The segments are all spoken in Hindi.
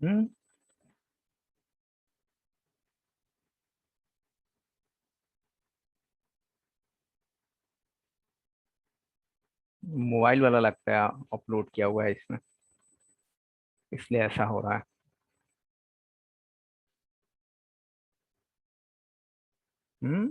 हम्म। मोबाइल वाला लगता है अपलोड किया हुआ है इसमें, इसलिए ऐसा हो रहा है। हम्म।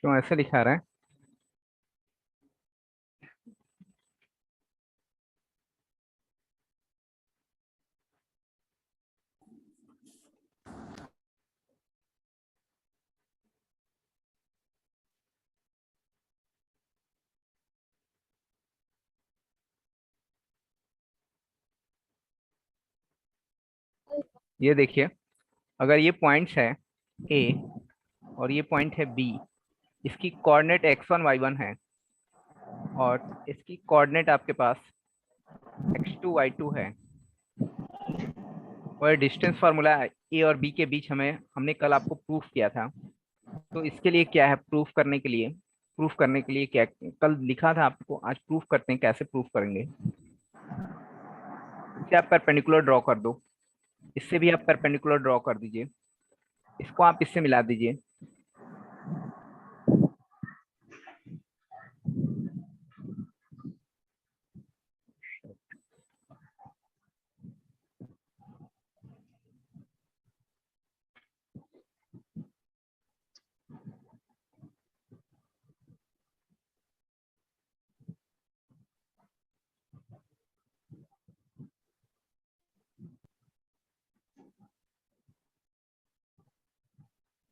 क्यों ऐसे दिखा रहा है? ये देखिए, अगर ये पॉइंट्स है ए और ये पॉइंट है बी, इसकी कोऑर्डिनेट x1 y1 है, और इसकी कोऑर्डिनेट आपके पास x2 y2 है, और डिस्टेंस फार्मूला ए और बी के बीच हमने कल आपको प्रूफ किया था। तो इसके लिए क्या है, प्रूफ करने के लिए क्या कल लिखा था आपको, आज प्रूफ करते हैं। कैसे प्रूफ करेंगे? इसे आप परपेंडिकुलर ड्रॉ कर दो, इससे भी आप परपेंडिकुलर ड्रॉ कर दीजिए, इसको आप इससे मिला दीजिए।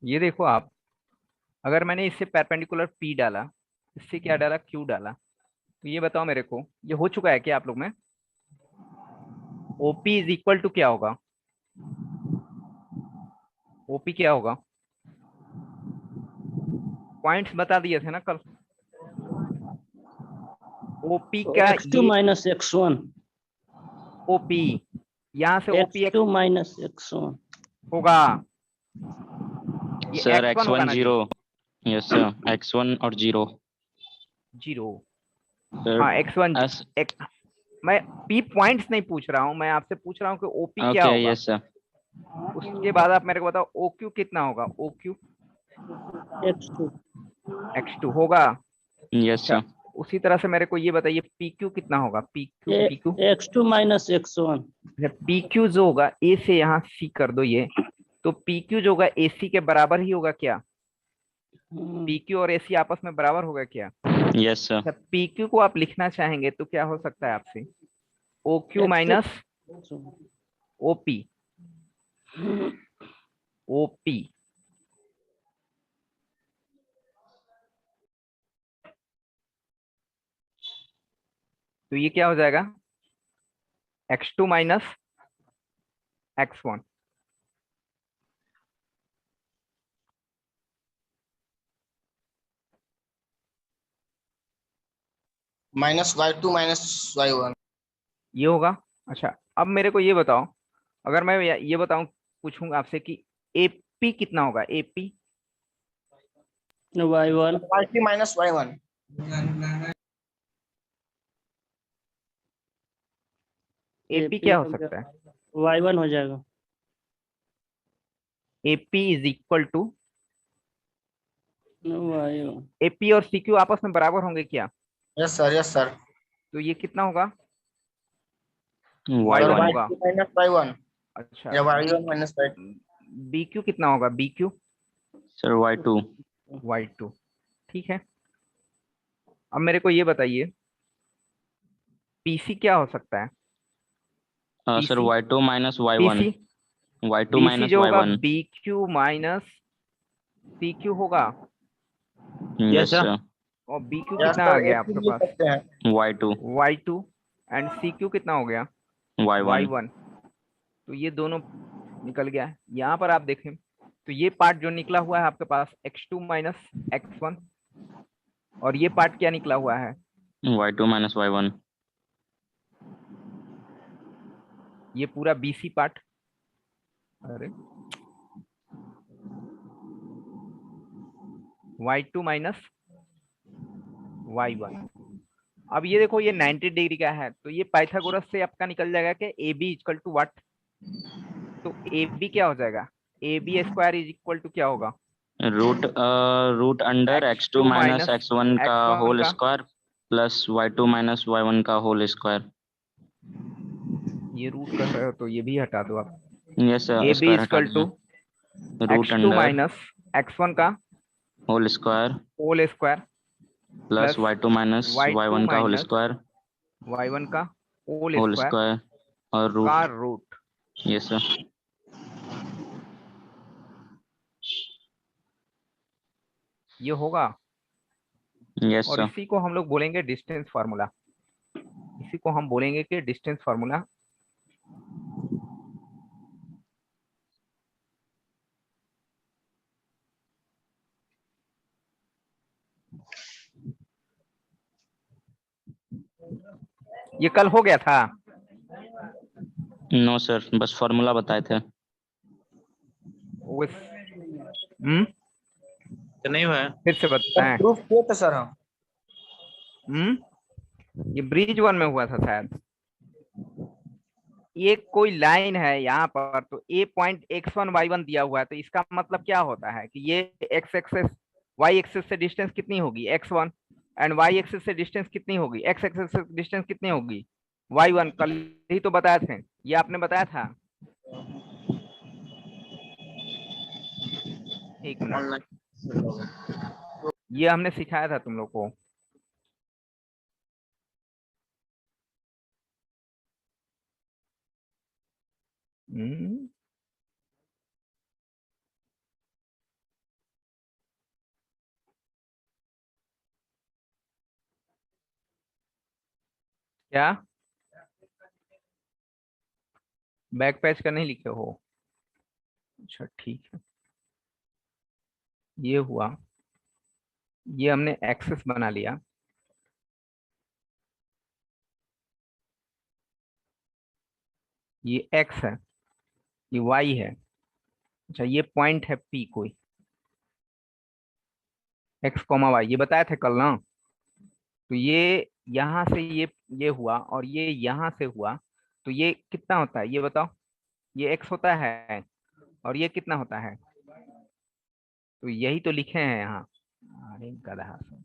ये देखो आप, अगर मैंने इससे परपेंडिकुलर पी डाला, इससे क्या डाला, क्यू डाला, तो ये बताओ मेरे को, ये हो चुका है क्या आप लोग में? ओपी इज इक्वल टू क्या होगा? ओपी क्या होगा? पॉइंट्स बता दिए थे ना कल। ओपी तो का x2 ये माइनस x1, ओपी, यहाँ से ओपी x2 माइनस x1। होगा, ये सर x1 होगा x1 ना जी? 0। यस सर, x1 और 0 जीरो। सर। हाँ x1 एस एक, मैं पी पॉइंट्स नहीं पूछ रहा हूँ, मैं आपसे पूछ रहा हूँ कि ओपी क्या ओके, होगा। Yes sir. उसके बाद आप मेरे को बताओ ओ क्यू कितना होगा, ओ क्यू x2 x2 होगा। यस अच्छा, सर। उसी तरह से मेरे को ये बताइए पी क्यू कितना होगा, P Q. x2 minus x1। P Q जो होगा, ए से यहाँ सी कर दो ये, तो पी क्यू जो होगा ए सी के बराबर ही होगा क्या? पी क्यू और ए सी आपस में बराबर होगा क्या? Yes sir. अच्छा, पी क्यू को आप लिखना चाहेंगे तो क्या हो सकता है आपसे, O Q x2 minus O P, O P. तो ये क्या हो जाएगा, x2 minus x1। -y2 - y1। ये होगा। अच्छा, अब मेरे को ये बताओ, अगर मैं ये बताऊं, पूछूंगा आपसे कि एपी कितना होगा, AP y1। y3 - y1। AP AP क्या हो हो सकता है? गया y1 हो जाएगा। AP is equal to, y1 AP और सीक्यू आपस में बराबर होंगे क्या? Yes sir, yes sir. तो ये कितना होगा, वाई सर वन y1 होगा। y3 - y1 अच्छा, या B y1 - y2। B Q कितना होगा, B Q sir, y2। Y two. ठीक है, अब मेरे को ये बताइए पीसी क्या हो सकता है, sir, PC y2 minus y1। PC y2 PC minus जो होगा y1। B Q minus C Q होगा, यस यस सर। सर। और बी क्यू यस कितना आ सर, गया एक ही आपके लिख पास, सकते हैं। y2 Y two, and C Q कितना हो गया, वाई y1। वन। तो ये दोनों निकल गया है। यहाँ पर आप देखें तो ये पार्ट जो निकला हुआ है आपके पास x2 माइनस x1, और ये पार्ट क्या निकला हुआ है, y2 माइनस y1। ये पूरा BC पार्ट। अरे y2 माइनस y1। अब ये देखो ये 90 डिग्री का है, तो ये पाइथागोरस से आपका निकल जाएगा कि A B equal to what. तो ए बी क्या हो जाएगा, A B square is equal to क्या होगा, root under x2 minus x1 का x1 होल का। Square plus y2 minus y1 का होल स्क्वायर। ये रूट कर रहे हो तो ये भी हटा दो आप। यस ए बी स्क्वायर हटा इक्वल टू दीजिए। Root x2 under minus x1 का whole square whole square plus plus y2 minus y2 y1 का होल माइनस स्क्वायर y1 का होल होल स्क्वायर स्क्वायर और का रूट। रूट। Yes sir. ये होगा, यस और सर। इसी को हम लोग बोलेंगे डिस्टेंस फार्मूला। इसी को हम बोलेंगे कि डिस्टेंस फार्मूला। ये कल हो गया था। नो सर, बस फॉर्मूला बताए थे। हम्म, तो नहीं हुआ है। फिर से बताएं। प्रूफ किए थे सर हम। ये ब्रिज वन में हुआ था शायद। ये कोई लाइन है यहाँ पर, तो ए पॉइंट x1 y1 दिया हुआ है, तो इसका मतलब क्या होता है कि ये x एक्सेस y एक्सेस से डिस्टेंस कितनी होगी x1, एंड y एक्सेस से डिस्टेंस कितनी होगी, x एक्सेस से डिस्टेंस कितनी होगी y1। कल ही तो बताया थे, ये आपने बताया था। एक मिनट, ये हमने सिखाया था तुम लोग को। हम्म, क्या बैक पैच का नहीं लिखे हो? अच्छा ठीक है, ये हुआ। ये हमने एक्सेस बना लिया। ये x है, ये y है। अच्छा ये पॉइंट है P कोई, x कॉमा वाई, ये बताया था कल ना। तो ये यहाँ से ये हुआ और ये यहाँ से हुआ, तो ये कितना होता है ये बताओ। ये x होता है और ये कितना होता है, तो यही तो लिखे हैं यहाँ। अरे गधा सा।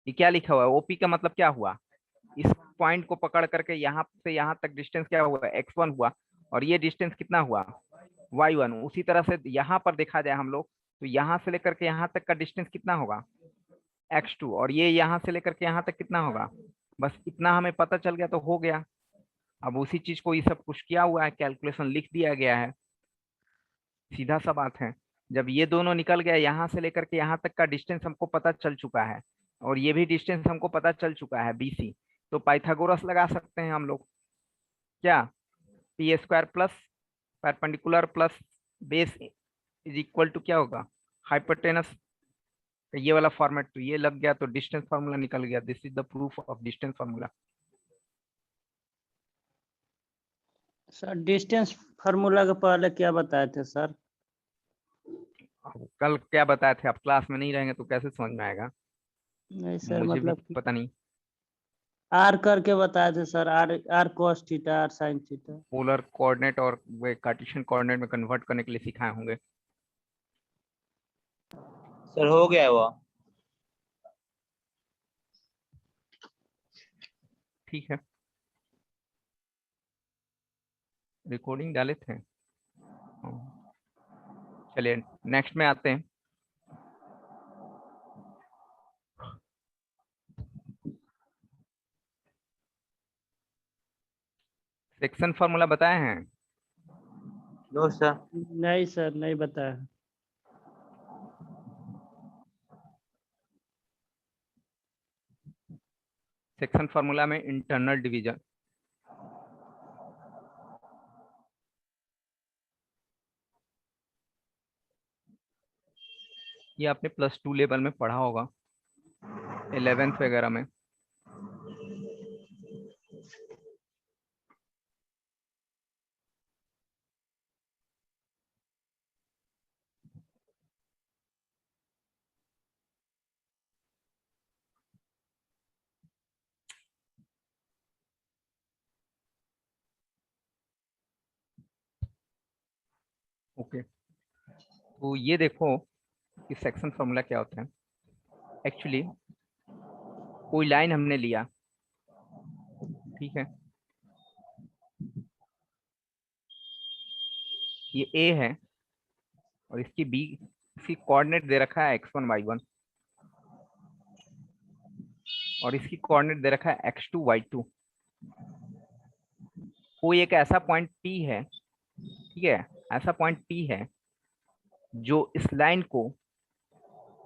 ये क्या लिखा हुआ है, ओपी का मतलब क्या हुआ, इस पॉइंट को पकड़ करके यहाँ से यहाँ तक डिस्टेंस क्या हुआ, x1 हुआ, और ये डिस्टेंस कितना हुआ y1। उसी तरह से यहाँ पर देखा जाए हम लोग, तो यहाँ से लेकर के यहाँ तक का डिस्टेंस कितना होगा x2, और ये यहाँ से लेकर के यहाँ तक कितना होगा। बस इतना हमें पता चल गया तो हो गया। अब उसी चीज को ये सब कुछ किया हुआ है, कैलकुलेशन लिख दिया गया है, सीधा सा बात है। जब ये दोनों निकल गया, यहाँ से लेकर के यहाँ तक का डिस्टेंस हमको पता चल चुका है, और ये भी डिस्टेंस हमको पता चल चुका है BC, तो पाइथागोरस लगा सकते हैं हम लोग। क्या, P square plus perpendicular plus base is equal to क्या होगा, हाइपोटेनस। ये वाला फॉर्मेट तो ये लग गया, तो डिस्टेंस फार्मूला निकल गया। This is the proof of distance formula. Sir distance formula के पहले क्या बताए थे सर? कल क्या बताए थे, आप क्लास में नहीं रहेंगे तो कैसे समझ में आएगा, नहीं सर, मुझे भी मतलब कि पता नहीं। आर करके बताए थे sir, R R cos theta, R sine theta. Polar coordinate और वे कार्टेशियन कोऑर्डिनेट में कन्वर्ट करने के लिए सिखाए होंगे। सर हो गया है वो। ठीक है, रिकॉर्डिंग डाले थे। चलिए नेक्स्ट में आते हैं। सेक्शन फार्मूला बताए हैं? No sir. नहीं सर, नहीं बताया। सेक्शन फार्मूला में इंटरनल डिवीजन, ये आपने +2 लेवल में पढ़ा होगा, 11th वगैरह में। ओके, तो ये देखो कि सेक्शन फॉर्मूला क्या होता है। एक्चुअली कोई लाइन हमने लिया, ठीक है, ये ए है और इसकी बी, इसकी कोऑर्डिनेट दे रखा है x1 y1 और इसकी कोऑर्डिनेट दे रखा है x2 y2। कोई एक ऐसा पॉइंट P है, ठीक है, ऐसा पॉइंट P है जो इस लाइन को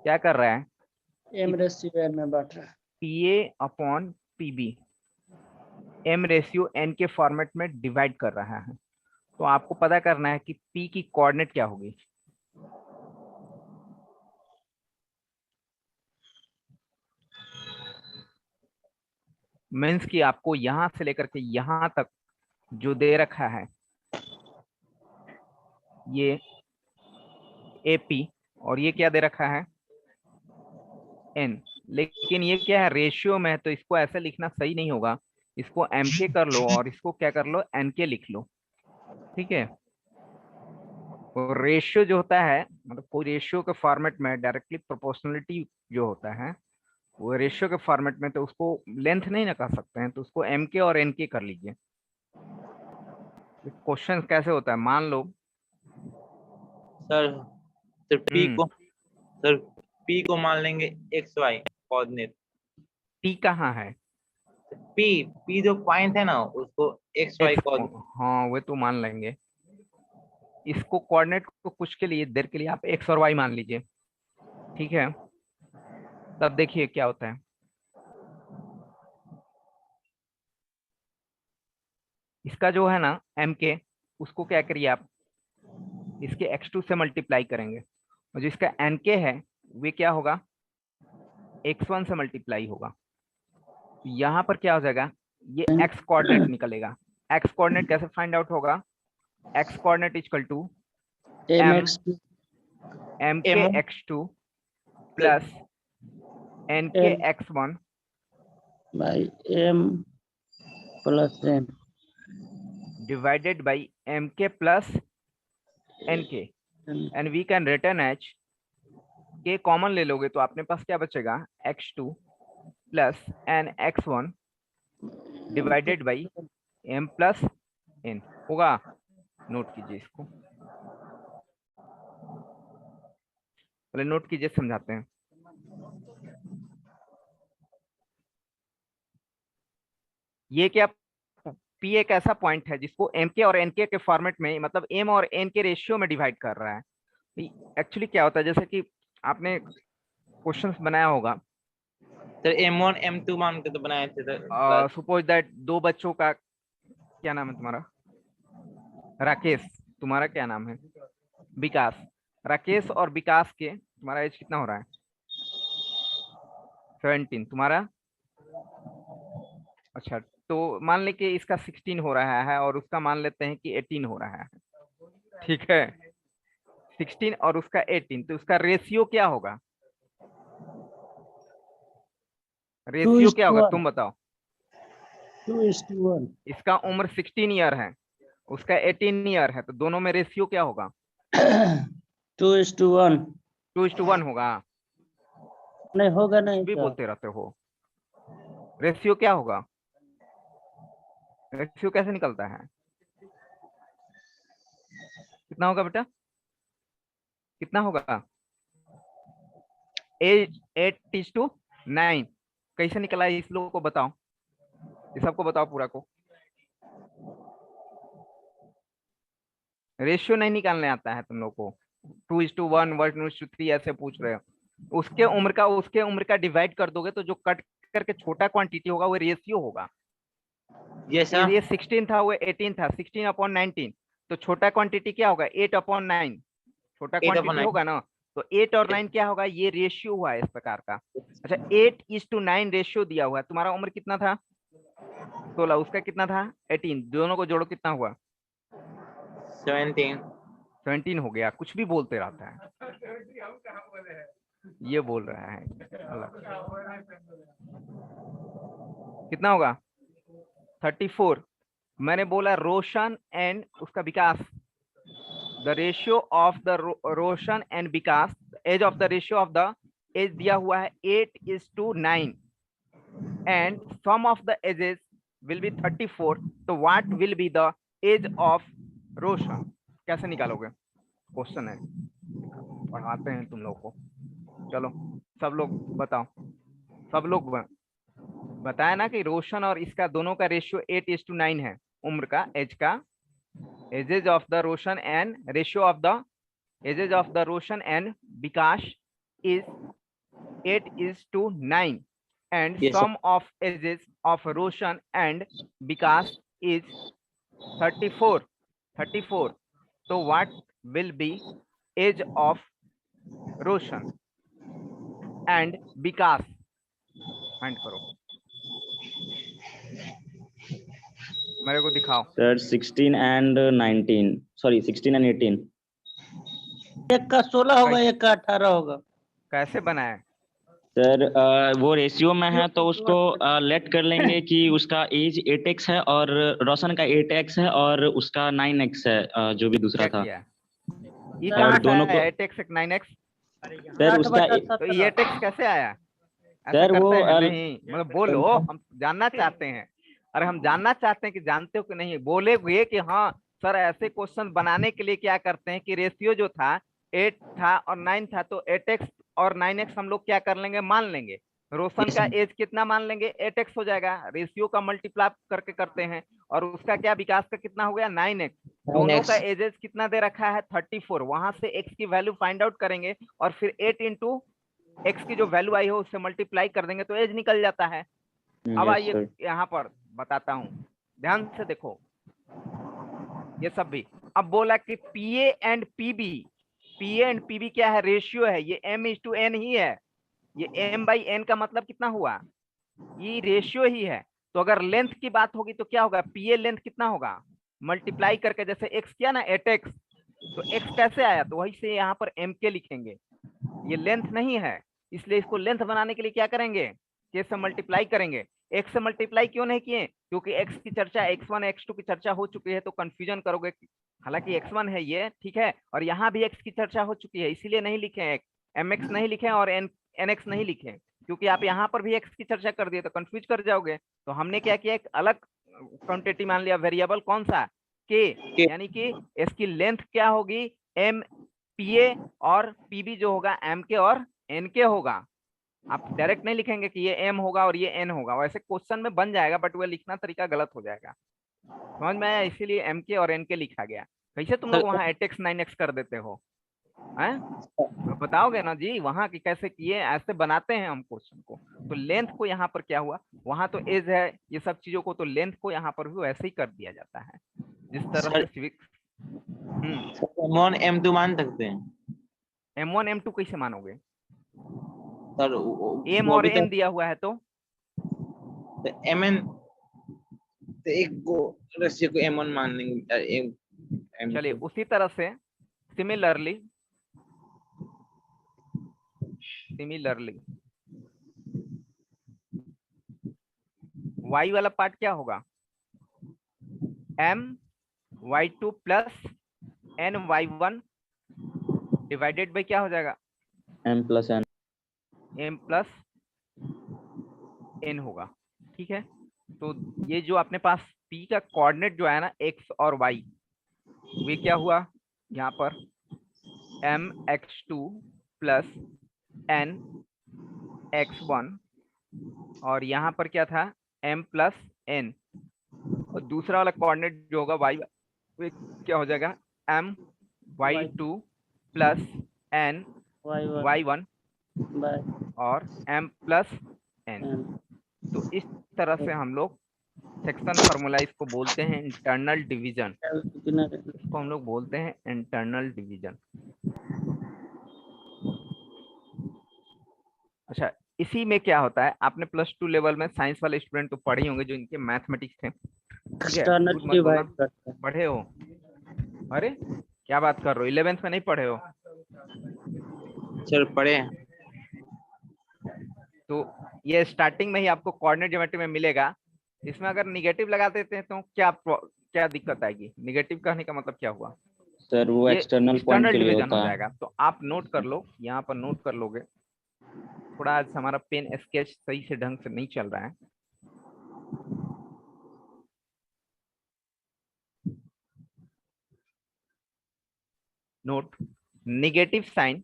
क्या कर रहा है, m रेशियो n में बांट रहा है। PA upon PB m ratio n के फॉर्मेट में डिवाइड कर रहा है। तो आपको पता करना है कि P की कोऑर्डिनेट क्या होगी। मीन्स कि आपको यहां से लेकर के यहां तक जो दे रखा है ये AP और ये क्या दे रखा है N, लेकिन ये क्या है रेशियो में है, तो इसको ऐसे लिखना सही नहीं होगा। इसको MK कर लो और इसको क्या कर लो NK लिख लो, ठीक है। तो रेशियो जो होता है, मतलब कोई रेशियो के फॉर्मेट में डायरेक्टली प्रोपोर्शनलिटी जो होता है वो रेशियो के फॉर्मेट में, तो उसको लेंथ नहीं ना कर सकते हैं, तो उसको MK और NK कर लीजिए। क्वेश्चन कैसे होता है, मान लो सर सर पी को मान लेंगे एक्स वाई कोऑर्डिनेट। P कहाँ है, पी जो पॉइंट है ना उसको एक्स वाई कोऑर्डिनेट। हाँ वो तो मान लेंगे। इसको कोऑर्डिनेट को कुछ के लिए देर के लिए आप x और y मान लीजिए, ठीक है। तब देखिए क्या होता है, इसका जो है ना MK, उसको क्या करिए आप इसके x2 से मल्टीप्लाई करेंगे और जो इसका NK है वे क्या होगा x1 से मल्टीप्लाई होगा। तो यहाँ पर क्या हो जाएगा, ये x कोऑर्डिनेट निकलेगा। x कोऑर्डिनेट कैसे फाइंड आउट होगा, x coordinate equal to mx2 MK x2 plus NK x1 by m plus n divided by MK plus NK and we can written as K common ले लोगे तो अपने पास क्या बचेगा x2 plus n x1 divided by m plus n होगा। नोट कीजिए इसको, पहले नोट कीजिए, समझाते हैं। ये क्या, P एक ऐसा पॉइंट है जिसको MK और NK के फॉर्मेट में, मतलब M और N के रेशियो में डिवाइड कर रहा है। एक्चुअली क्या होता है, जैसे कि आपने क्वेश्चंस बनाया होगा, सर M1 M2 मान के तो बनाए थे सर। सपोज दैट दो बच्चों का, क्या नाम है तुम्हारा, राकेश, तुम्हारा क्या नाम है, विकास। राकेश और विकास के तुम्हारा एज कितना हो रहा है 17, तुम्हारा, अच्छा, तो मान ले कि इसका 16 हो रहा है और उसका मान लेते हैं कि 18 हो रहा है, ठीक है। 16 और उसका 18, तो उसका रेशियो क्या होगा, रेशियो क्या होगा तुम बताओ। 2:1 इसका उम्र 16 ईयर है, उसका 18 ईयर है, तो दोनों में रेशियो क्या होगा 2:1 2:1 होगा। नहीं होगा नहीं भी क्या? बोलते रहते हो, रेशियो क्या होगा, रेशियो कैसे निकलता है, कितना होगा बेटा, कितना होगा 8:9। कैसे निकला है इस लोगों को बताओ, ये सबको बताओ पूरा को। रेशियो नहीं निकालने आता है तुम लोग को, 2:1 1:3 ऐसे पूछ रहे हो। उसके उम्र का डिवाइड कर दोगे तो जो कट करके छोटा क्वांटिटी होगा वो रेशियो होगा। ये सर ये 16 था, वो 18 था, 16/19, तो छोटा क्वांटिटी क्या होगा 8/9, छोटा 8/9 क्वांटिटी होगा ना, तो 8 और 9 क्या होगा, ये रेशियो हुआ है इस प्रकार का। अच्छा 8:9 रेशियो दिया हुआ है, तुम्हारा उम्र कितना था 16, उसका कितना था 18, दोनों को जोड़ो कितना हुआ 17। 17 हो गया। कुछ भी बोलते रहता है, ये बोल रहा है अलग। कितना होगा 34। मैंने बोला रोशन एंड उसका Vikas, the ratio of the Roshan and Vikas, age of the ratio of the age दिया हुआ है 8:9 and sum of the ages will be 34, तो what will be the age of Roshan? कैसे निकालोगे? क्वेश्चन है, पढ़ाते हैं तुम लोग को। चलो सब लोग बताओ, सब लोग बताया ना कि रोशन और इसका दोनों का रेशियो 8:9 है, उम्र का, एज का, edges of the Roshan and ratio of the edges of the Roshan and Vikas is 8:9 and Yes, sir. sum of ages of Roshan and Vikas is 34. So what will be age of Roshan and Vikas? Find करो, मेरे को दिखाओ। Sir, 16 and 19. Sorry, 16 and 18. एक का 16 होगा, एक का 18 होगा। कैसे बनाया? सर वो रेशियो में है तो उसको लेट कर लेंगे कि उसका एज 8x है और रोशन का 8x है और उसका 9x है, जो भी दूसरा क्या था। किया? ये और कहाँ दोनों से आया को- 8x 9x? सर उसका तो ये 8x कैसे आया? ऐसा सर, वो करते हैं? नहीं मतलब बोलो, हम जानना चाहते हैं। अरे हम जानना चाहते हैं कि जानते हो कि नहीं। बोले हुए कि हाँ सर ऐसे क्वेश्चन बनाने के लिए क्या करते हैं कि रेशियो जो था 8 था और 9 था, तो 8x और 9x हम लोग क्या कर लेंगे, मान लेंगे। रोशन का एज कितना मान लेंगे, 8x हो जाएगा, रेशियो का मल्टीप्लाई करके करते हैं, और उसका क्या, विकास का कितना हो गया, 9x। दोनों का एजेस कितना दे रखा है, 34। वहां से x की वैल्यू फाइंड आउट करेंगे और फिर 8 इंटू x की जो वैल्यू आई हो उससे मल्टीप्लाई कर देंगे तो एज निकल जाता है। अब Yes, आइए sir. यहाँ पर बताता हूँ, ध्यान से देखो ये सब भी। अब बोला कि PA and PB, PA and PB क्या है, रेशियो है, ये m/n ही है। ये m/n का मतलब कितना हुआ, ये रेशियो ही है। तो अगर लेंथ की बात होगी तो क्या होगा, पीए लेंथ कितना होगा, मल्टीप्लाई करके, जैसे x किया ना 8x, तो x कैसे आया, तो वही से यहाँ पर m के लिखेंगे। ये लेंथ नहीं है, इसलिए इसको लेंथ बनाने के लिए क्या करेंगे, k से मल्टीप्लाई करेंगे। x से मल्टीप्लाई क्यों नहीं किए, क्योंकि x की चर्चा, x1 x2 की चर्चा हो चुकी है, तो कंफ्यूजन करोगे। हालांकि x1 है ये, ठीक है, और यहाँ भी x की चर्चा हो चुकी है, इसीलिए नहीं लिखे, mx नहीं लिखे और nx नहीं लिखे, क्योंकि आप यहाँ पर भी x की चर्चा कर दिए तो कंफ्यूज कर जाओगे। तो हमने क्या किया, एक अलग क्वांटिटी मान लिया, वेरिएबल कौन सा, k, यानी कि इसकी लेंथ क्या होगी, m पीए, और पीबी जो होगा एम के और एन के होगा। आप डायरेक्ट नहीं लिखेंगे कि ये एम होगा और ये एन होगा, वैसे क्वेश्चन में बन जाएगा बट वह लिखना तरीका गलत हो जाएगा, समझ में आया? इसीलिए एम के और एन के लिखा गया। कैसे तुम लोग वहाँ 8x 9x कर देते हो, हैं? बताओगे ना जी वहाँ की कैसे किए, ऐसे बनाते हैं हम क्वेश्चन को। तो लेंथ को यहाँ पर क्या हुआ, वहां तो एज है, ये सब चीजों को तो लेंथ को यहाँ पर भी वैसे ही कर दिया जाता है, जिस तरह से सिविक्स। m1 m2 मान सकते हैं m1 m2 कैसे मानोगे, सर? एम और एन दिया हुआ है तो mn, तो एक को रेशियो को m1 मान लेंगे। चलिए उसी तरह से सिमिलरली y वाला पार्ट क्या होगा, my2 plus ny1 divided by क्या हो जाएगा, m plus n. m plus n होगा, ठीक है। तो ये जो अपने पास p का कोऑर्डिनेट जो है ना x और y, वे क्या हुआ यहाँ पर mx2 प्लस nx1, और यहाँ पर क्या था m प्लस n, और दूसरा वाला कोऑर्डिनेट जो होगा y, वे क्या हो जाएगा my2 प्लस n y1 और m प्लस n। तो इस तरह से हम लोग सेक्शन फार्मूला इसको बोलते हैं इंटरनल डिवीजन, इसको हम लोग बोलते हैं इंटरनल डिवीजन। अच्छा, इसी में क्या होता है, आपने +2 लेवल में साइंस वाले स्टूडेंट तो पढ़े होंगे जो इनके मैथमेटिक्स थे, ठीक है, झूठ मत बोलना, पढ़े हो? अरे क्या बात कर रहे हो, 11th में नहीं पढ़े हो? सर पढ़े। तो ये स्टार्टिंग में ही आपको कोऑर्डिनेट ज्योमेट्री में मिलेगा। इसमें अगर निगेटिव लगा देते हैं तो क्या दिक्कत आएगी, निगेटिव कहने का मतलब क्या हुआ, सर वो ये एक्सटर्नल पॉइंट एक्सटर्नल के लिए डिवीजन हो होता है। जाएगा। तो आप नोट कर लो, यहाँ पर नोट कर लोगे। थोड़ा आज हमारा पेन स्केच सही से ढंग से नहीं चल रहा है। Note, negative sign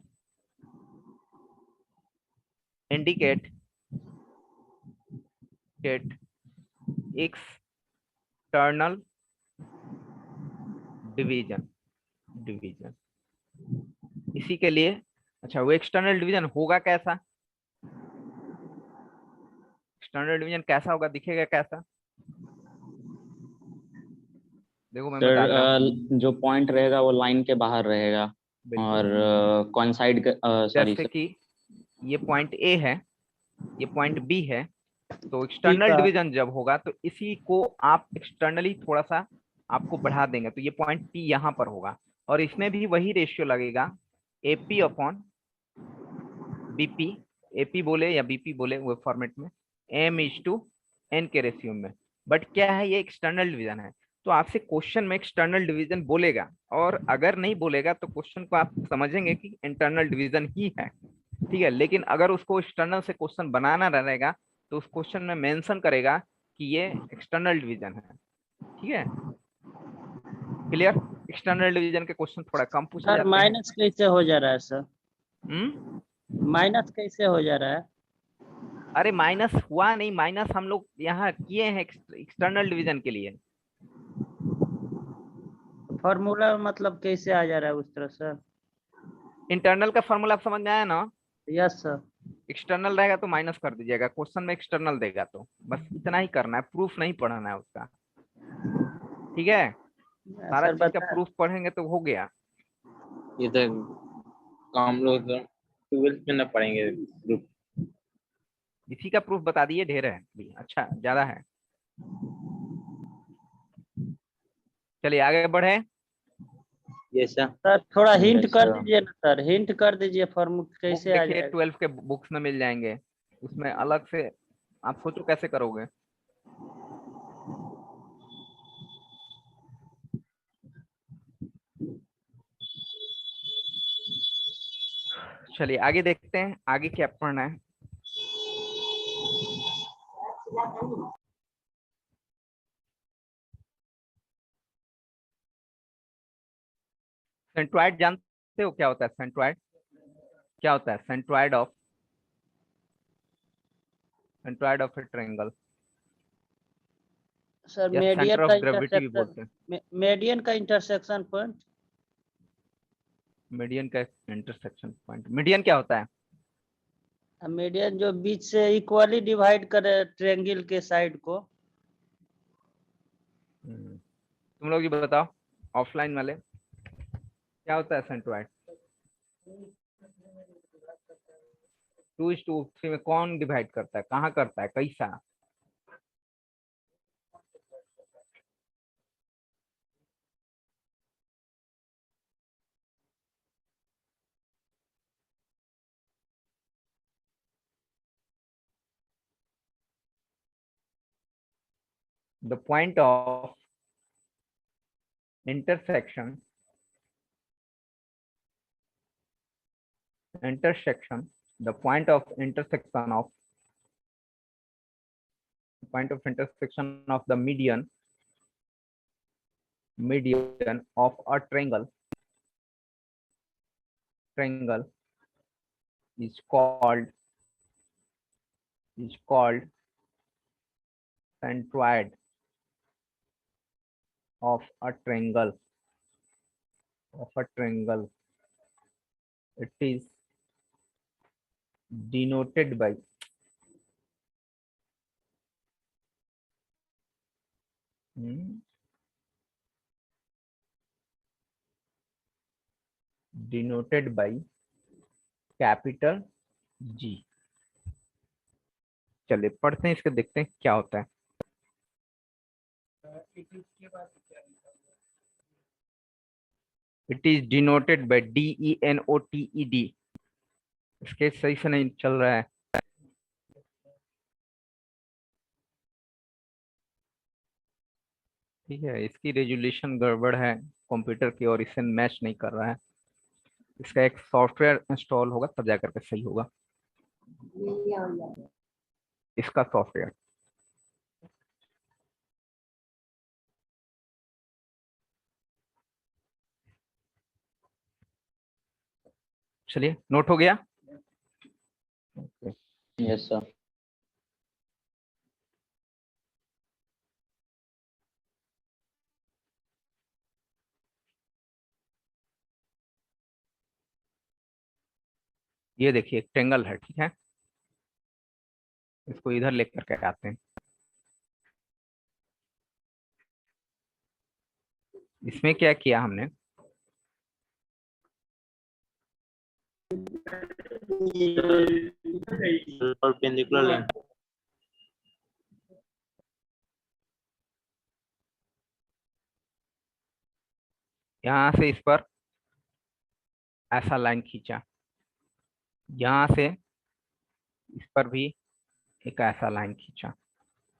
indicate external division. इसी के लिए, अच्छा वो एक्सटर्नल डिवीजन होगा कैसा? एक्सटर्नल डिवीजन कैसा होगा, दिखेगा कैसा? देखो मैं सर बताता हूँ। जो पॉइंट रहेगा वो लाइन के बाहर रहेगा, और बिल्कुल। कॉइंसाइड सॉरी जैसे सर। कि ये पॉइंट ए है, ये पॉइंट बी है। तो ठीक एक्सटर्नल है। डिवीजन जब होगा तो इसी को आप एक्सटर्नली थोड़ा सा आपको बढ़ा देंगे, तो ये पॉइंट पी यहाँ पर होगा। और इसमें भी वही रेशियो लगेगा, एपी अपॉन बीपी। एपी बोले या बीपी बोले वो फॉर्मेट में, M/N के रेशियो में। बट क्या है, ये एक्सटर्नल डिवीजन है। तो आपसे क्वेश्चन में एक्सटर्नल डिवीजन बोलेगा, और अगर नहीं बोलेगा तो क्वेश्चन को आप समझेंगे कि इंटरनल डिवीजन ही है। ठीक है, लेकिन अगर उसको एक्सटर्नल से क्वेश्चन बनाना रहेगा तो उस क्वेश्चन में मेंशन करेगा कि ये एक्सटर्नल डिवीजन है। ठीक है, क्लियर? एक्सटर्नल डिवीजन के क्वेश्चन थोड़ा कम पूछे सर जाते हैं। माइनस कैसे हो जा रहा है सर? हम्म। माइनस कैसे हो जा रहा है? अरे माइनस हुआ नहीं, माइनस हम लोग यहाँ किए हैं एक्सटर्नल डिवीजन के लिए। फॉर्मूला मतलब कैसे आ जा रहा है उस तरह सर? इंटरनल का फॉर्मूला आप समझ में आया ना? Yes sir. एक्सटर्नल रहेगा तो माइनस कर दीजिएगा, क्वेश्चन में एक्सटर्नल देगा तो बस इतना ही करना है, प्रूफ नहीं पढ़ना है उसका। ठीक है, सारा सर चीज का बता। प्रूफ पढ़ेंगे तो हो गया। ये तो काम लोग 12th में ना पढ़ेंगे ग्रुप। इसी का प्रूफ बता दिए, ढेर है भी, अच्छा ज्यादा है। चलिए आगे बढ़े। ये सर। सर थोड़ा हिंट Yes, कर sir. दीजिए ना सर, हिंट कर दीजिए फॉर्मूला बुक कैसे आ देखिए, जाएगा? 12 के बुक्स में मिल जाएंगे, उसमें अलग से आप सोचो कैसे करोगे। चलिए आगे देखते हैं, आगे क्या पढ़ना है। सेंट्रॉइड जानते हो क्या होता है? सेंट्रॉइड क्या होता है? Centroid of A triangle, sir या मीडियन सेंटर का ऑफ ग्रेविटी भी बोलते हैं। इंटरसेक्शन, मीडियन का इंटरसेक्शन पॉइंट। मीडियन का इंटरसेक्शन पॉइंट, मीडियन क्या होता है? मीडियन जो बीच से इक्वली डिवाइड करे ट्रायंगल के साइड को। तुम लोग ये बताओ, ऑफलाइन वाले, क्या होता है सेंट्रॉइड? 2:3 में कौन डिवाइड करता है, कहाँ करता है, कैसा? The point of intersection the point of intersection of the median of a triangle is called centroid of a triangle. It is denoted by capital G। चलिए पढ़ते हैं इसके, देखते हैं क्या होता है। It is denoted by DENOTED। इसके सही से नहीं चल रहा है। ठीक है, इसकी रेजुलेशन गड़बड़ है। कंप्यूटर की और इससे मैच नहीं कर रहा है। इसका एक सॉफ्टवेयर इंस्टॉल होगा तब जाकर के सही होगा, इसका सॉफ्टवेयर। चलिए, नोट हो गया। Yes sir. ये देखिए एक ट्रेंगल है, ठीक है, इसको इधर लेकर के आते हैं। इसमें क्या किया हमने, परपेंडिकुलर लाइन। यहां से इस पर ऐसा लाइन खींचा, यहां से इस पर भी एक ऐसा लाइन खींचा,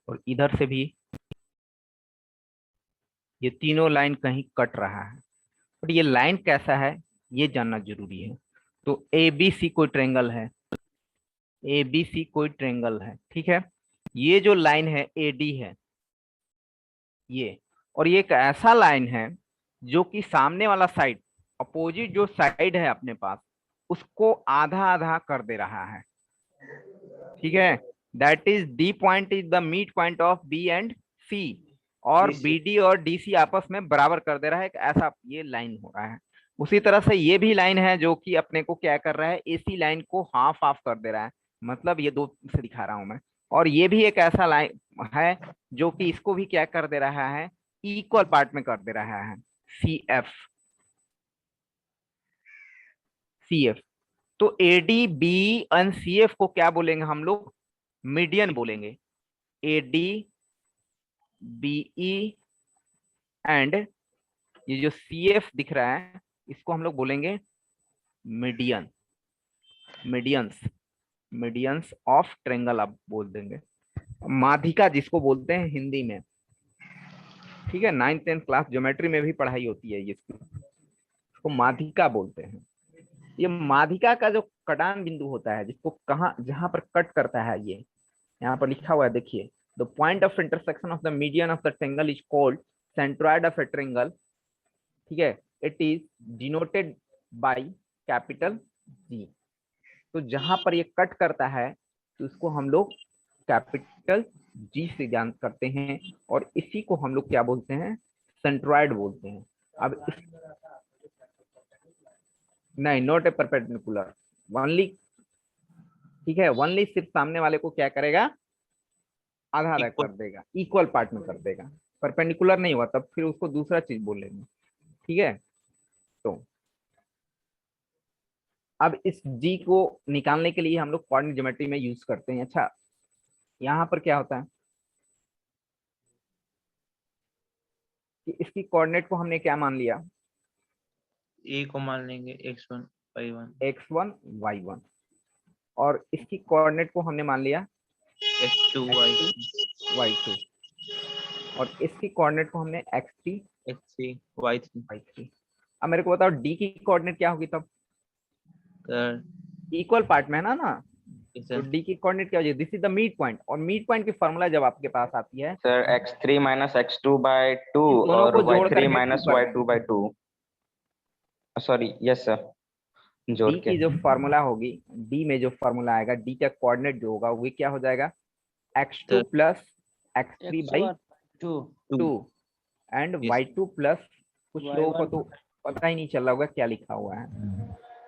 और इधर से भी। ये तीनों लाइन कहीं कट रहा है, बट ये लाइन कैसा है ये जानना जरूरी है। तो ए बी सी कोई ट्रेंगल है, ए बी सी कोई ट्रेंगल है, ठीक है। ये जो लाइन है ए डी है ये, और ये एक ऐसा लाइन है जो कि सामने वाला साइड, अपोजिट जो साइड है अपने पास, उसको आधा आधा कर दे रहा है, ठीक है। That is D point is the meet point of B and C, और DC बी डी और डी सी आपस में बराबर कर दे रहा है, एक ऐसा ये लाइन हो रहा है। उसी तरह से ये भी लाइन है जो कि अपने को क्या कर रहा है, एसी लाइन को हाफ हाफ कर दे रहा है, मतलब ये दो से दिखा रहा हूं मैं। और ये भी एक ऐसा लाइन है जो कि इसको भी क्या कर दे रहा है, इक्वल पार्ट में कर दे रहा है, सी एफ, सी एफ। तो A D B and C F को क्या बोलेंगे हम लोग, मीडियन बोलेंगे। A D B E and ये जो सी एफ दिख रहा है इसको हम लोग बोलेंगे median, medians, medians of triangle आप बोल देंगे, माध्यिका जिसको बोलते हैं हिंदी में, ठीक है। 9th 10th क्लास ज्योमेट्री में भी पढ़ाई होती है, इसको माध्यिका बोलते हैं। ये माध्यिका का जो कटान बिंदु होता है, जिसको कहाँ जहां पर कट करता है, ये यहाँ पर लिखा हुआ है देखिए, the point of intersection of the median of the triangle is called centroid of a triangle, ठीक है। It is denoted by capital G. तो जहां पर ये कट करता है तो इसको हम लोग कैपिटल जी से ज्ञान करते हैं, और इसी को हम लोग क्या बोलते हैं, सेंट्रॉइड बोलते हैं। अब नहीं, नॉट ए परपेंडिकुलर, ओनली, ठीक है, ओनली सिर्फ सामने वाले को क्या करेगा, आधा आधा कर देगा, इक्वल पार्ट में कर देगा, परपेंडिकुलर नहीं हुआ तब फिर उसको दूसरा चीज बोलेंगे, ठीक है। तो अब इस जी को निकालने के लिए हम लोग कोऑर्डिनेट ज्योमेट्री में यूज करते हैं। अच्छा, यहाँ पर क्या होता है कि इसकी कोऑर्डिनेट को हमने क्या मान लिया, ए को मान लेंगे x1 y1 x1 y1, और इसकी कोऑर्डिनेट को हमने मान लिया x2 y2 y2, और इसकी कोऑर्डिनेट को हमने x3 x3 y3 y3। अब मेरे को बताओ डी की कोऑर्डिनेट क्या होगी तब, सर इक्वल पार्ट में है ना। तो सर डी की कोऑर्डिनेट क्या हो जाएगी, this is the mid point, और मिड पॉइंट की फॉर्मूला जब आपके पास आती है sir x3 minus x2 bye 2 दोनों और को जोड़ y3 करके माइनस two कर y2 by 2, sorry yes sir, जोड़ डी के की जो फॉर्मूला होगी, डी में जो फॉर्मूला आएगा, डी का कोऑर्डिनेट जो होगा वो क्या हो जाएगा, x2 plus x3 by two 2 and Yes. y2 plus, कुछ लोगों को तो पता ही नहीं चल रहा होगा क्या लिखा हुआ है,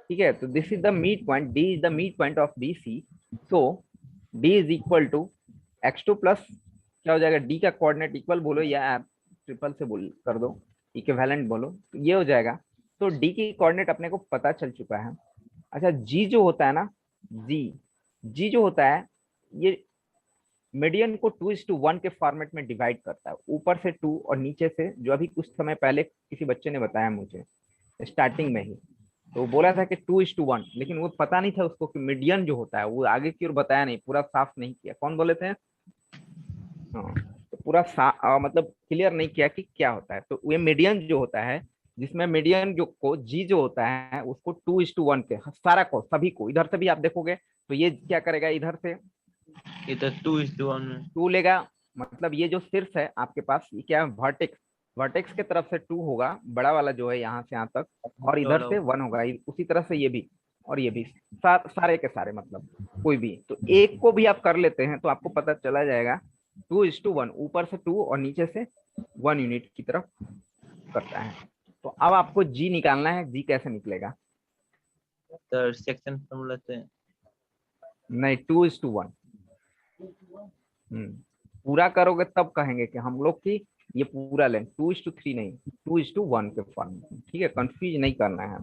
ठीक है। तो this is the mid point, D is the mid point of B C. So D is equal to x2 plus क्या हो जाएगा, डी का कोऑर्डिनेट इक्वल बोलो या आप ट्रिपल से बोल कर दो, इक्विवेलेंट बोलो, तो ये हो जाएगा। तो डी की कोऑर्डिनेट अपने को पता चल चुका है। अच्छा, जी जो होता है ना, जी जो होता है ये मीडियन को 2:1 के फॉर्मेट में डिवाइड करता है, ऊपर से 2 और नीचे से, जो अभी कुछ समय पहले किसी बच्चे ने बताया मुझे स्टार्टिंग में ही, तो बोला था कि 2:1, लेकिन वो पता नहीं था उसको कि मीडियन जो होता है वो आगे की ओर बताया नहीं, पूरा साफ नहीं किया। कौन बोले थे, हाँ, तो पूरा मतलब क्लियर नहीं किया कि क्या होता है। तो ये मीडियन जो होता है जिसमें मीडियन जो को जी जो होता है उसको 2:1 के सारा को सभी को इधर से भी आप देखोगे तो ये क्या करेगा, इधर से इधर 2:1 में 2 लेगा। मतलब ये जो शीर्ष है आपके पास ये क्या है, वर्टेक्स, वर्टेक्स के तरफ से 2 होगा बड़ा वाला जो है यहाँ से यहाँ तक, और इधर से 1 होगा, उसी तरह से ये भी और ये भी सारे के सारे, मतलब कोई भी। तो एक को भी आप कर लेते हैं तो आपको पता चला जाएगा 2:1, ऊपर से 2 और नीचे से 1 यूनिट की तरफ करता है। तो अब आपको जी निकालना है। जी कैसे निकलेगा? सर सेक्शन फॉर्मूला से नहीं, 2:1। पूरा करोगे तब कहेंगे कि हम लोग की ये पूरा लें, 2:3 नहीं, 2:1 के फॉर्म में। ठीक है, कंफ्यूज नहीं करना है।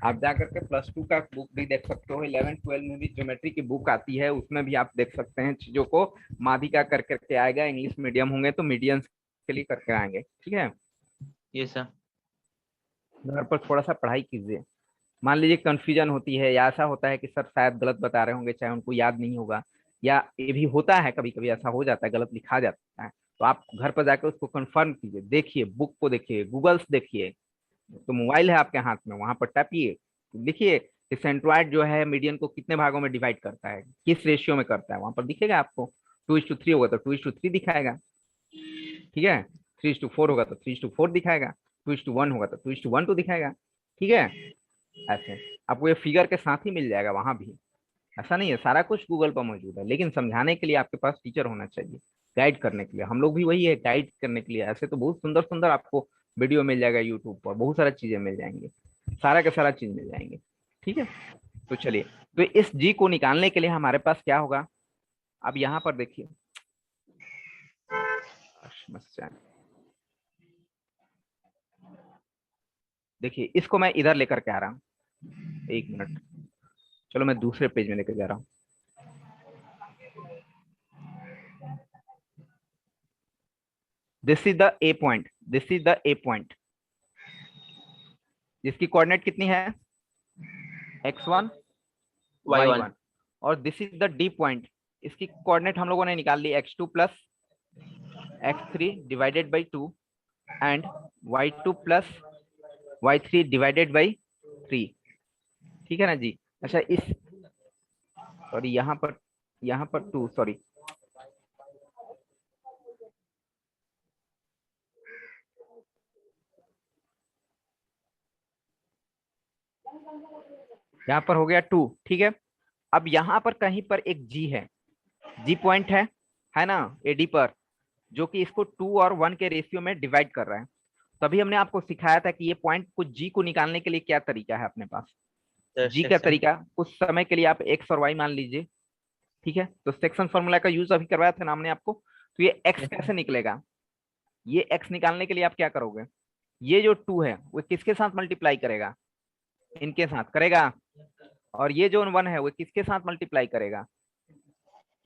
आप जा करके +2 का बुक भी देख सकते हो, 11-12 में भी ज्योमेट्री की बुक आती है, उसमें भी आप देख सकते हैं चीजों को। माध्यिका कर करके आएगा, इंग्लिश मीडियम होंगे तो मीडियंस के लिए करके आएंगे। ठीक है, ये सर घर पर थोड़ा सा पढ़ाई कीजिए। मान लीजिए कंफ्यूजन होती है या ऐसा होता है कि सर शायद गलत बता रहे होंगे, चाहे उनको याद नहीं होगा, या ये भी होता है कभी कभी ऐसा हो जाता है, गलत लिखा जाता है, तो आप घर पर जाकर उसको कंफर्म कीजिए, देखिए बुक को, देखिए गूगल्स देखिए, तो मोबाइल है आपके हाथ में, वहां पर टाइपिए, लिखिए कि सेंट्रॉइड जो है मीडियन को कितने भागों में डिवाइड करता है, किस रेशियो में करता है, वहां पर दिखेगा आपको। 2:3 होगा तो 2:3 दिखाएगा। ठीक है, 3:4 होगा तो 3:4 दिखाएगा, 2:1 होगा तो 2:1 तो दिखाएगा। ठीक है, ऐसे आपको ये फिगर के साथ ही मिल जाएगा वहां भी। ऐसा नहीं है, सारा कुछ गूगल पर मौजूद है, लेकिन समझाने के लिए आपके पास टीचर होना चाहिए, गाइड करने के लिए। हम लोग भी वही है, गाइड करने के लिए। ऐसे तो बहुत सुंदर सुंदर आपको वीडियो मिल जाएगा यूट्यूब पर, बहुत सारा चीजें मिल जाएंगे, सारा का सारा चीज मिल जाएंगे। ठीक है, तो चलिए, तो इस जी को निकालने के लिए हमारे पास क्या होगा? अब यहाँ पर देखिए, समस्या, देखिए इसको मैं इधर लेकर के आ रहा हूँ, 1 मिनट, चलो मैं दूसरे पेज में लेकर जा रहा हूँ। This is the A point, this is the A point, जिसकी कोऑर्डिनेट कितनी है? x1 y1। और this is the D point, इसकी कोऑर्डिनेट हम लोगों ने निकाल ली, x2 plus x3 divided by 2 and y2 plus y3 divided by 3। ठीक है ना जी? अच्छा, इस सॉरी यहाँ पर 2, सॉरी, यहाँ पर हो गया 2। ठीक है, अब यहाँ पर कहीं पर एक जी है, जी पॉइंट है ना, एडी पर, जो कि इसको 2 और 1 के रेशियो में डिवाइड कर रहा है। तभी हमने आपको सिखाया था कि ये पॉइंट को जी को निकालने के लिए क्या तरीका है अपने पास। जी का तरीका, कुछ समय के लिए आप एक्स और वाई मान लीजिए। ठीक है, तो सेक्शन फॉर्मूला का यूज अभी करवाया था ना हमने आपको। तो ये एक्स कैसे निकलेगा? ये एक्स निकालने के लिए आप क्या करोगे? ये जो 2 है वो किसके साथ मल्टीप्लाई करेगा? इनके साथ करेगा। और ये जो 1 है वो किसके साथ मल्टीप्लाई करेगा?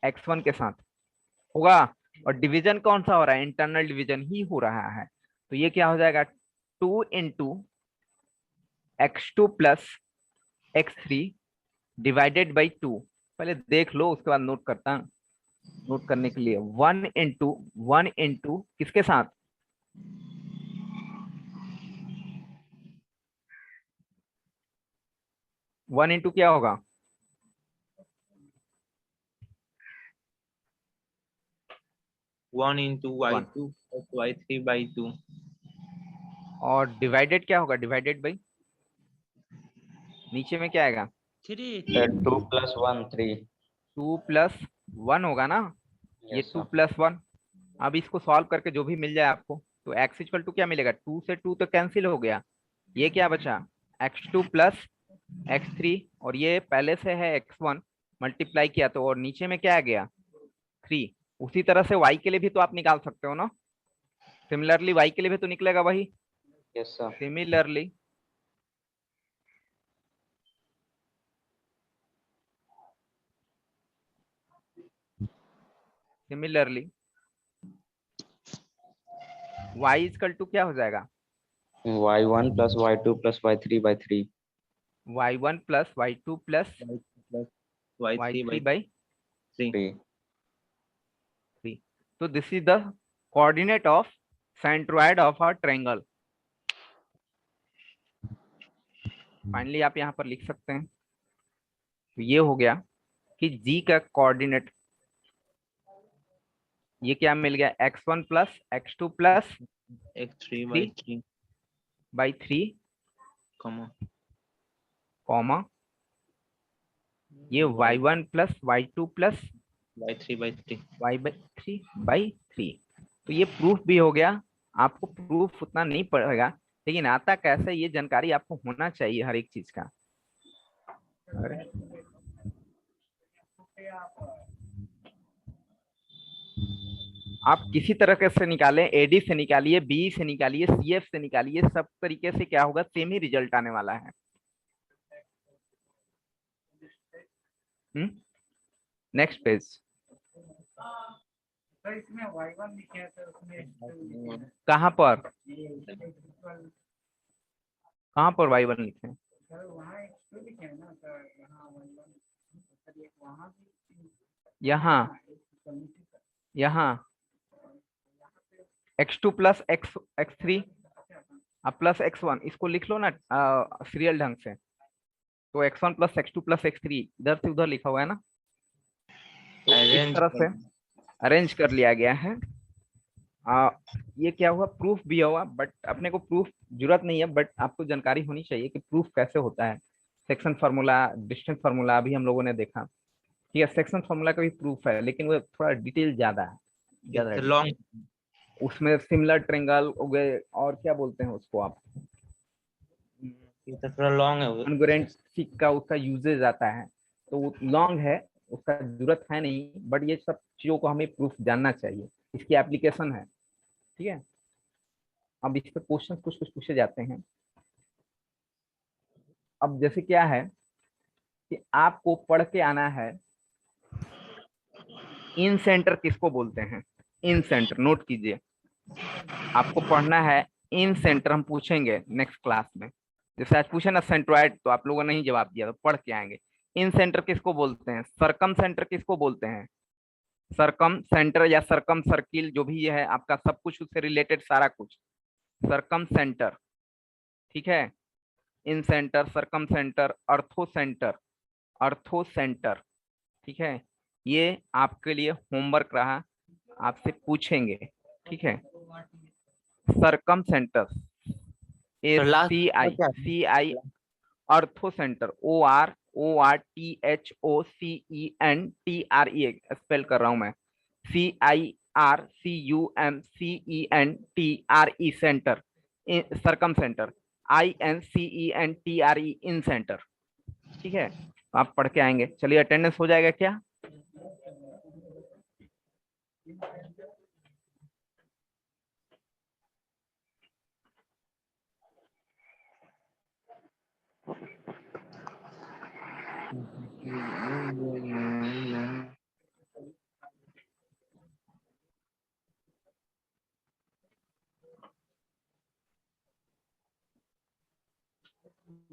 x1 के साथ होगा। और डिवीजन कौन सा हो रहा है? इंटरनल डिवीजन ही हो रहा है। तो ये क्या हो जाएगा? 2 into x2 plus x3 divided by 2। पहले देख लो, उसके बाद नोट करता, नोट करने के लिए। 1 इंटू किसके साथ? 1 इंटू क्या होगा? 1 into y2 plus y3 by 2 और डिवाइडेड क्या होगा? डिवाइडेड बाई नीचे में क्या आएगा? 3 सर 2 + 1 3। 2 + 1 होगा ना, ये यस 2 सर। + 1। अब इसको सॉल्व करके जो भी मिल जाए आपको, तो x इक्वल टू क्या मिलेगा? 2 से 2 तो कैंसिल हो गया, ये क्या बचा? x2 प्लस x3, और ये पहले से है x1, मल्टीप्लाई किया तो, और नीचे में क्या आ गया? 3। उसी तरह से y के लिए भी तो आप निकाल सकते हो ना, सिमिलरली y के लिए भी तो निकलेगा वही। Yes sir. Similarly similarly y equal to क्या हो जाएगा? y1 + y2 + y3 by 3। y1 plus y2 plus plus y3 by y3 by 3 3। 3। तो this is the coordinate of centroid of a triangle. Finally आप यहाँ पर लिख सकते हैं। तो ये हो गया कि जी का कोऑर्डिनेट, ये क्या मिल गया, x1 plus x2 plus x3 3 by 3 by 3 comma comma ये y1 plus y2 plus by 3 by 3। y/3 तो ये प्रूफ भी हो गया। आपको प्रूफ उतना नहीं पड़ेगा, लेकिन आता कैसे ये जानकारी आपको होना चाहिए हर एक चीज का। अरे, आप किसी तरह से निकालें, एडी से निकालिए, बी से निकालिए, सीएफ से निकालिए, सब तरीके से क्या होगा, सेम ही रिजल्ट आने वाला है। Next page. कहाँ पर, कहाँ पर y1 लिखे हैं? यहाँ, यहाँ x2 plus x3 plus x1, इसको लिख लो ना सीरियल ढंग से। तो x1 plus x2 plus x3 इधर से उधर लिखा हुआ है ना, तो इस Arrange तरह से अरेंज कर लिया गया है। ये क्या हुआ, प्रूफ भी हुआ, बट अपने को प्रूफ जरूरत नहीं है, बट आपको जानकारी होनी चाहिए कि प्रूफ कैसे होता है। सेक्शन फार्मूला, डिस्टेंस फार्मूला अभी हम लोगों ने देखा, ठीक है। सेक्शन फार्मूला का भी प्रूफ है, लेकिन वो थोड़ा डिटेल ज्यादा है, ज्यादा it's long उसमें सिमिलर ट्रेंगल हो गए, और क्या बोलते हैं उसको आप, ये तो थोड़ा लॉन्ग है वो। कॉन्ग्रुएंट सीक का उसका यूजेज आता है, तो वो लॉन्ग है, उसका जरूरत है नहीं, बट ये सब चीजों को हमें प्रूफ जानना चाहिए, इसकी एप्लीकेशन है, ठीक है। अब इस पर क्वेश्चन कुछ कुछ पूछे जाते हैं। अब जैसे क्या है कि आपको पढ़ के आना है, इन सेंटर किसको बोलते हैं, इन सेंटर, नोट कीजिए, आपको पढ़ना है इन सेंटर, हम पूछेंगे नेक्स्ट क्लास में। जैसे आज पूछे ना सेंट्रॉइड, तो आप लोगों ने नहीं जवाब दिया, तो पढ़ के आएंगे। इन सेंटर किसको बोलते हैं, सरकम सेंटर किसको बोलते हैं, सरकम सेंटर या सरकम सर्किल, जो भी ये है आपका, सब कुछ उससे रिलेटेड सारा कुछ, सरकम सेंटर, ठीक है। इन सेंटर, सरकम सेंटर, अर्थो सेंटर, अर्थो सेंटर, ठीक है। ये आपके लिए होमवर्क रहा, आपसे पूछेंगे, ठीक है। सरकम सेंटर, ए तो लास्ट सी आई, अर्थो सेंटर, ORORTHOCENTRE, स्पेल कर रहा हूं मैं, CIRCUMCENTRE सेंटर, सरकम सेंटर, INCENTRE इन सेंटर, ठीक है। तो आप पढ़ के आएंगे। चलिए अटेंडेंस हो जाएगा क्या?